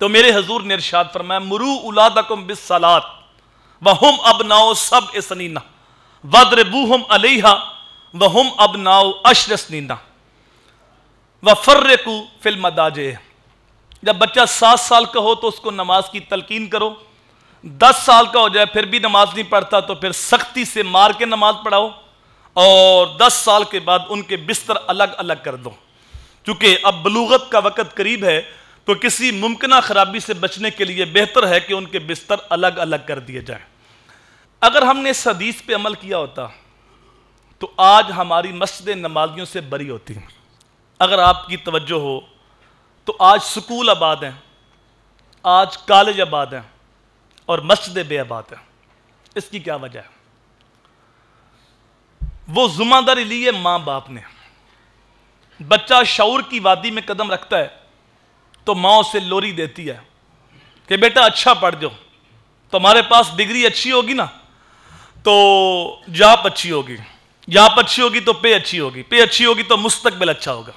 تو میرے حضور نے ارشاد فرمایا مرو اولادکم بالصلاۃ وہم ابناء سبع سنین واضربوہم علیہا وہم ابناء 10 سنین وفرقوا فی المضاجع۔ جب بچہ 7 سال کا ہو تو اس کو نماز کی تلقین کرو، 10 سال کا ہو جائے پھر بھی نماز نہیں پڑھتا تو پھر سختی سے مار کے نماز پڑھاؤ، اور 10 سال کے بعد ان کے بستر الگ الگ کر دو۔ چونکہ اب بلوغت کا وقت قریب ہے تو کسی ممکنہ خرابی سے بچنے کے لیے بہتر ہے کہ ان کے بستر الگ الگ کر دیے جائیں۔ اگر ہم نے اس حدیث پہ عمل کیا ہوتا تو آج ہماری مسجد نمازیوں سے بری ہوتی۔ اگر آپ کی توجہ ہو تو آج سکول آباد ہیں، آج کالج آباد ہیں اور مسجدیں بے آباد ہیں۔ اس کی کیا وجہ ہے؟ وہ ذمہ داری لی ہے ماں باپ نے۔ بچہ شعور کی وادی میں قدم رکھتا ہے تو ماں اسے لوری دیتی ہے کہ بیٹا اچھا پڑھ جاؤ، تمہارے پاس ڈگری اچھی ہوگی نا تو جاب اچھی ہوگی، جاب اچھی ہوگی تو پے اچھی ہوگی، پے اچھی ہوگی تو مستقبل اچھا ہوگا۔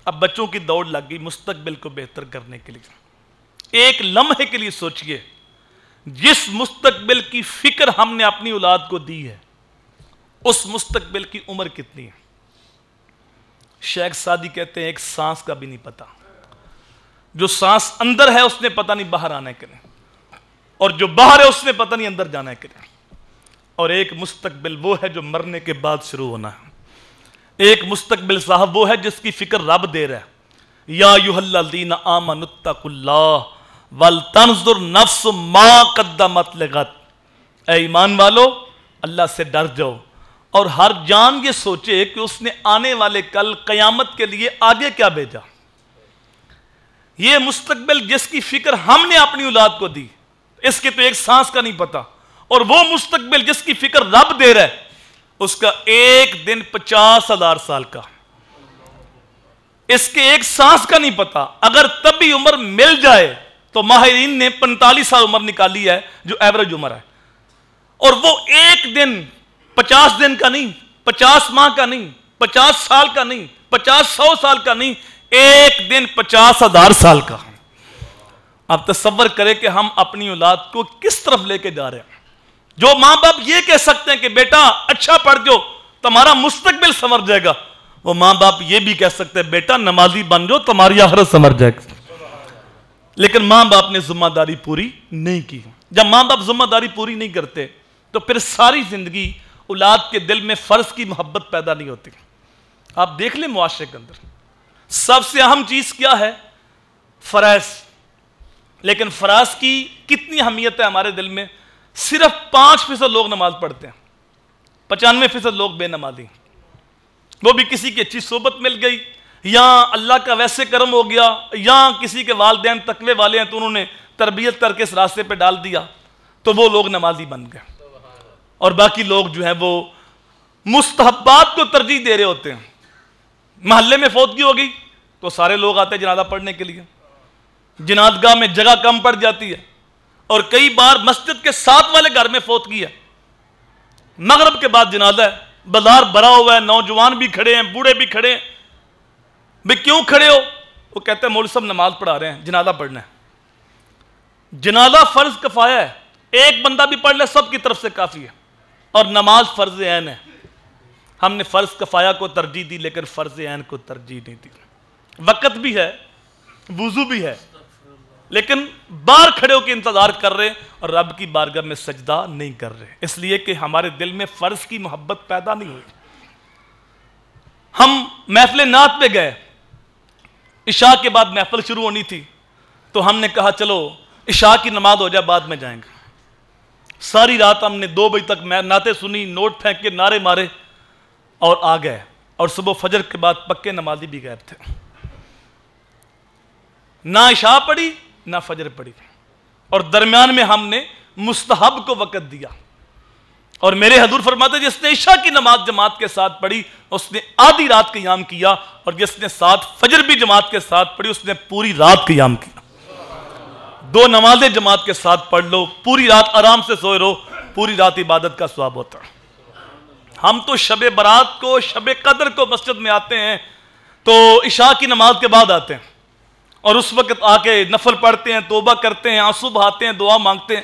اب بچوں کی دوڑ لگ گئی مستقبل کو بہتر کرنے کے لیے۔ ایک لمحے کے لیے سوچئے، جس مستقبل کی فکر ہم نے اپنی اولاد کو دی ہے اس مستقبل کی عمر کتنی ہے؟ شیخ سعدی کہتے ہیں ایک سانس کا بھی نہیں پتا۔ جو سانس اندر ہے اس نے پتہ نہیں باہر آنا ہے کہ نہیں، اور جو باہر ہے اس نے پتہ نہیں اندر جانا ہے کہ نہیں۔ اور ایک مستقبل وہ ہے جو مرنے کے بعد شروع ہونا ہے۔ ایک مستقبل صاحب وہ ہے جس کی فکر رب دے رہا ہے۔ یا ایھا الذین آمنوا اتقوا اللہ ولتنظر نفس ما قدمت لغد۔ اے ایمان والو اللہ سے ڈر جاؤ اور ہر جان یہ سوچے کہ اس نے آنے والے کل قیامت کے لیے آگے کیا بھیجا۔ یہ مستقبل جس کی فکر ہم نے اپنی اولاد کو دی، اس کے تو ایک سانس کا نہیں پتا، اور وہ مستقبل جس کی فکر رب دے رہا ہے اس کا ایک دن 50,000 سال کا، اس کے ایک سانس کا نہیں پتا۔ اگر طبی عمر مل جائے تو ماہرین نے 45 سال عمر نکالی ہے جو ایوریج عمر ہے، اور وہ ایک دن 50 دن کا نہیں، 50 ماہ کا نہیں، 50 سال کا نہیں، 100 سال کا نہیں، ایک دن 50,000 سال کا۔ اب تصور کرے کہ ہم اپنی اولاد کو کس طرف لے کے جا رہے ہیں۔ جو ماں باپ یہ کہہ سکتے ہیں کہ بیٹا اچھا پڑھ جاؤ تمہارا مستقبل سنور جائے گا، وہ ماں باپ یہ بھی کہہ سکتے ہیں بیٹا نمازی بن جاؤ تمہاری آخرت سنور جائے گا۔ لیکن ماں باپ نے ذمہ داری پوری نہیں کی۔ جب ماں باپ ذمہ داری پوری نہیں کرتے تو پھر ساری زندگی اولاد کے دل میں فرض کی محبت پیدا نہیں ہوتی۔ آپ دیکھ لیں معاشرے کے اندر سب سے اہم چیز کیا ہے؟ فرائض۔ لیکن فرائض کی کتنی اہمیت ہے ہمارے دل میں؟ صرف 5% لوگ نماز پڑھتے ہیں، 95% لوگ بے نمازی، وہ بھی کسی کی اچھی صحبت مل گئی، یا اللہ کا ویسے کرم ہو گیا، یا کسی کے والدین تقوی والے ہیں تو انہوں نے تربیت کر کے اس راستے پہ ڈال دیا تو وہ لوگ نمازی بن گئے، اور باقی لوگ جو ہیں وہ مستحبات کو ترجیح دے رہے ہوتے ہیں۔ محلے میں فوتگی ہو گئی تو سارے لوگ آتے ہیں جنازہ پڑھنے کے لیے، جنازگاہ میں جگہ کم پڑ جاتی ہے، اور کئی بار مسجد کے ساتھ والے گھر میں فوتگی ہے، مغرب کے بعد جنازہ ہے، بازار بھرا ہوا ہے، نوجوان بھی کھڑے ہیں، بوڑھے بھی کھڑے ہیں۔ بھئی کیوں کھڑے ہو؟ وہ کہتے ہیں مولوی صاحب نماز پڑھا رہے ہیں، جنازہ پڑھنا ہے۔ جنازہ فرض کفایہ ہے، ایک بندہ بھی پڑھ لے سب کی طرف سے کافی ہے، اور نماز فرض عین ہے۔ ہم نے فرض کفایہ کو ترجیح دی لیکن فرض عین کو ترجیح نہیں دی۔ وقت بھی ہے، وضو بھی ہے، لیکن باہر کھڑے ہو کے انتظار کر رہے اور رب کی بارگاہ میں سجدہ نہیں کر رہے، اس لیے کہ ہمارے دل میں فرض کی محبت پیدا نہیں ہوئی۔ ہم محفل نعت پہ گئے، عشاء کے بعد محفل شروع ہونی تھی تو ہم نے کہا چلو عشاء کی نماز ہو جائے بعد میں جائیں گے۔ ساری رات ہم نے 2 بجے تک نعتیں سنی، نوٹ پھینک کے نعرے مارے اور آ گئے، اور صبح فجر کے بعد پکے نمازی بھی غائب تھے۔ نہ عشاء پڑھی نہ فجر پڑھی، اور درمیان میں ہم نے مستحب کو وقت دیا۔ اور میرے حضور فرماتے جس نے عشاء کی نماز جماعت کے ساتھ پڑھی اس نے آدھی رات قیام کیا، اور جس نے ساتھ فجر بھی جماعت کے ساتھ پڑھی اس نے پوری رات قیام کیا۔ 2 نمازیں جماعت کے ساتھ پڑھ لو، پوری رات آرام سے سوئے رہو، پوری رات عبادت کا ثواب ہوتا ہے۔ ہم تو شب برات کو، شب قدر کو مسجد میں آتے ہیں تو عشاء کی نماز کے بعد آتے ہیں، اور اس وقت آ کے نفل پڑھتے ہیں، توبہ کرتے ہیں، آنسو بہاتے ہیں، دعا مانگتے ہیں،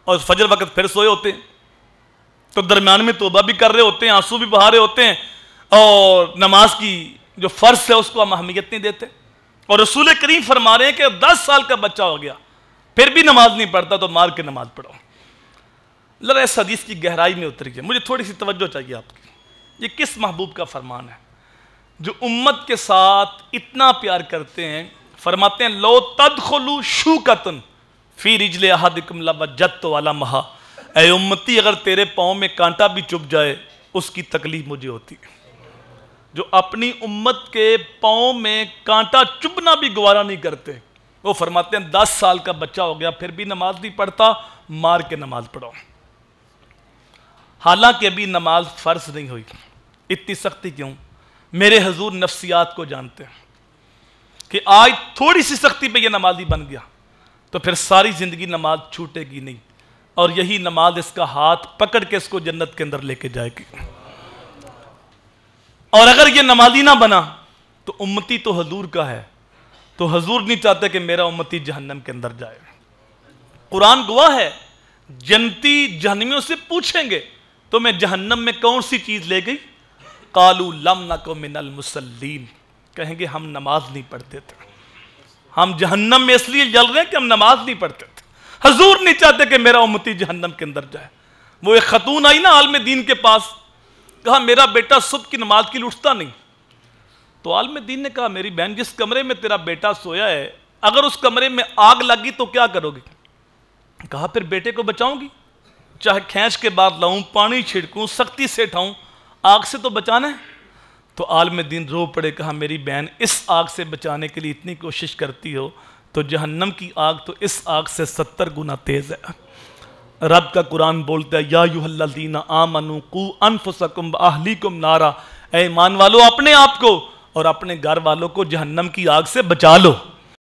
اور فجر وقت پھر سوئے ہوتے ہیں، تو درمیان میں توبہ بھی کر رہے ہوتے ہیں، آنسو بھی بہا رہے ہوتے ہیں، اور نماز کی جو فرض ہے اس کو ہم اہمیت نہیں دیتے۔ اور رسول کریم فرما رہے ہیں کہ 10 سال کا بچہ ہو گیا پھر بھی نماز نہیں پڑھتا تو مار کے نماز پڑھو۔ ذرا اس حدیث کی گہرائی میں اتریے، مجھے تھوڑی سی توجہ چاہیے آپ کی۔ یہ کس محبوب کا فرمان ہے جو امت کے ساتھ اتنا پیار کرتے ہیں؟ فرماتے ہیں لو تدخلوا شوکتن فی رجل احدکم لوجدت علمھا، اے امتی اگر تیرے پاؤں میں کانٹا بھی چبھ جائے اس کی تکلیف مجھے ہوتی ہے۔ جو اپنی امت کے پاؤں میں کانٹا چبھنا بھی گوارا نہیں کرتے، وہ فرماتے ہیں 10 سال کا بچہ ہو گیا پھر بھی نماز نہیں پڑھتا، مار کے نماز پڑھو۔ حالانکہ ابھی نماز فرض نہیں ہوئی، اتنی سختی کیوں؟ میرے حضور نفسیات کو جانتے ہیں کہ آج تھوڑی سی سختی پہ یہ نمازی بن گیا تو پھر ساری زندگی نماز چھوٹے گی نہیں، اور یہی نماز اس کا ہاتھ پکڑ کے اس کو جنت کے اندر لے کے جائے گی۔ اور اگر یہ نمازی نہ بنا تو امتی تو حضور کا ہے، تو حضور نہیں چاہتے کہ میرا امتی جہنم کے اندر جائے۔ قرآن گواہ ہے، جنتی جہنمیوں سے پوچھیں گے تمہیں جہنم میں کون سی چیز لے گئی؟ قالوا لم نک من المصلین، کہیں گے ہم نماز نہیں پڑھتے تھے، ہم جہنم میں اس لیے جل رہے ہیں کہ ہم نماز نہیں پڑھتے تھے۔ حضور نہیں چاہتے کہ میرا امتی جہنم کے اندر جائے۔ وہ ایک خاتون آئی نا عالم دین کے پاس، کہا میرا بیٹا صبح کی نماز کے لیے اٹھتا نہیں، تو عالم دین نے کہا میری بہن جس کمرے میں تیرا بیٹا سویا ہے اگر اس کمرے میں آگ لگی تو کیا کرو گی؟ کہا پھر بیٹے کو بچاؤں گی، چاہے کھینچ کے بعد لاؤں، پانی چھڑکوں، سختی سے اٹھاؤں، آگ سے تو بچانا ہے۔ تو عالم دین رو پڑے، کہا میری بہن اس آگ سے بچانے کے لیے اتنی کوشش کرتی ہو تو جہنم کی آگ تو اس آگ سے 70 گنا تیز ہے۔ رب کا قرآن بولتا ہے یا ایھا الذین آمنوا قوا انفسکم واہلیکم نارا، اے ایمان والو اپنے آپ کو اور اپنے گھر والوں کو جہنم کی آگ سے بچا لو۔